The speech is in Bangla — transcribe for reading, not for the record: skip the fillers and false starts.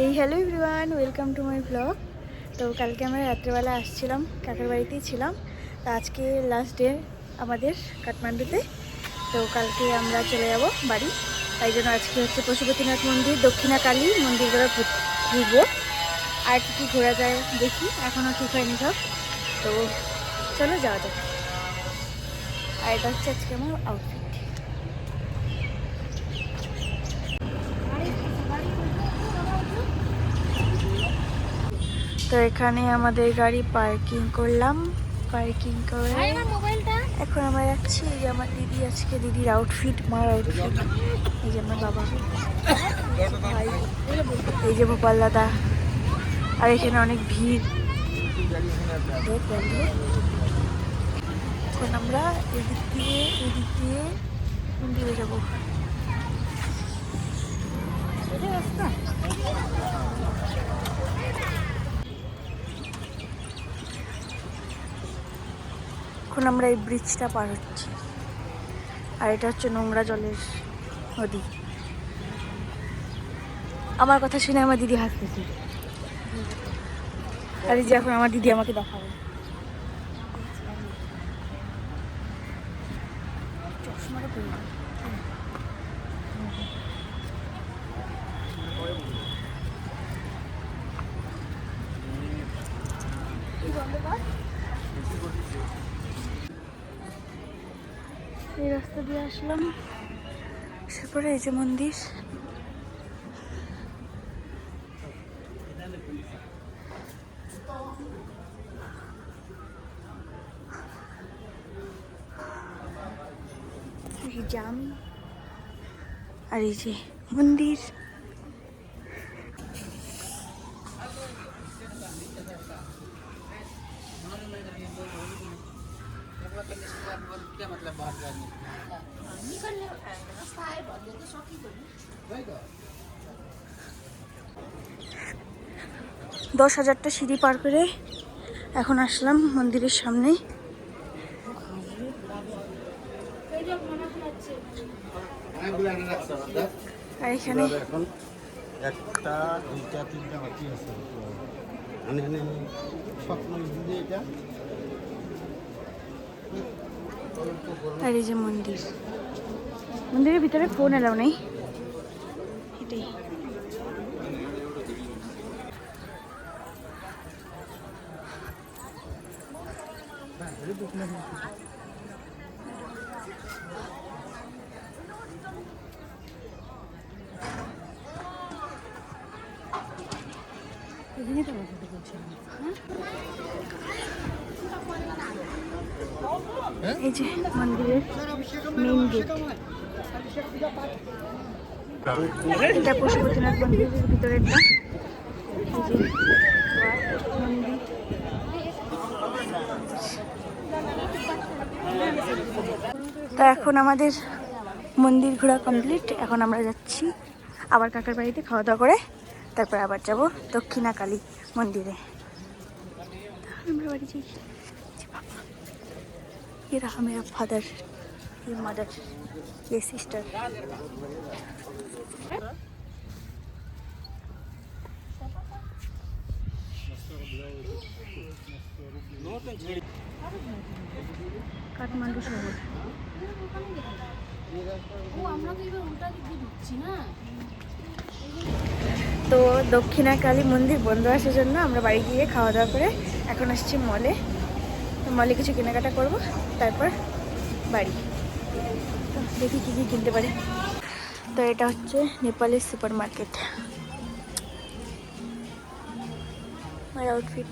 এই hello everyone, welcome to my blog. তো কালকে আমরা রাত্রেবেলা আসছিলাম, কাকার বাড়িতেই ছিলাম। তো আজকে লাস্ট ডে আমাদের কাঠমান্ডুতে। তো কালকে আমরা চলে যাব বাড়ি। তাই জন্য আজকে হচ্ছে পশুপতিনাথ মন্দির, দক্ষিণাকালী মন্দিরগুলো ঘুরবো। আর কি ঘোরা যায় দেখি, এখনও ঠিক হয়নি সব। তো চলো যাওয়া যাক। আর এটা হচ্ছে আজকে আমার আউটফিট। তো এখানে আমাদের গাড়ি পার্কিং করলাম। পার্কিং করে এখন আমরা যাচ্ছি। এই যে আমার দিদি, আজকে দিদির আউটফিট, মার আউটফিট। এই যে আমার বাবা, ভাই, এই যে ভোপাল দাদা। আর এখানে অনেক ভিড়। এখন আমরা এদিক দিয়ে মন্দিরে যাবো। এখন আমরা এই ব্রিজটা পার হচ্ছি। আর এটা হচ্ছে নোংরা জলের নদী। আমার কথা শুনে আমার দিদি হাসতেছে। আর এই যে এখন আমার দিদি আমাকে দেখাবে। চশমাটা পরে এই রাস্তা দিয়ে আসলাম। তারপরে এই যে মন্দির। জাম আর এই যে মন্দির। দশ হাজারটা সিঁড়ি পার করে এখন আসলাম মন্দিরের সামনে। আর এখানে একটা দুইটা তিনটা বাকি আছে। আর এই যে মন্দির। মন্দিরের ভিতরে ফোন এলাও নেই, এটাই। এই যে মন্দিরের মেইন গেট। এটা পশুপতিনাথ মন্দিরের ভিতরেরটা। মন্দির তো এখন আমাদের মন্দির ঘোরা কমপ্লিট। এখন আমরা যাচ্ছি আবার কাকার বাড়িতে খাওয়া দাওয়া করে, তারপর আবার যাব দক্ষিণাকালী মন্দিরে। আমরা বাড়ি যাই। ये रहा मेरा फादर, ये मदर, ये सिस्टर। কাঠমান্ডু শহর। তো দক্ষিণাকালী মন্দির বন্ধ আসার জন্য আমরা বাড়ি গিয়ে খাওয়া দাওয়া করে এখন আসছি মলে। মলে কিছু কেনাকাটা করব, তারপর বাড়ি। তো দেখি কী কী কিনতে পারি। তো এটা হচ্ছে নেপালি সুপার মার্কেট। আমার আউটফিট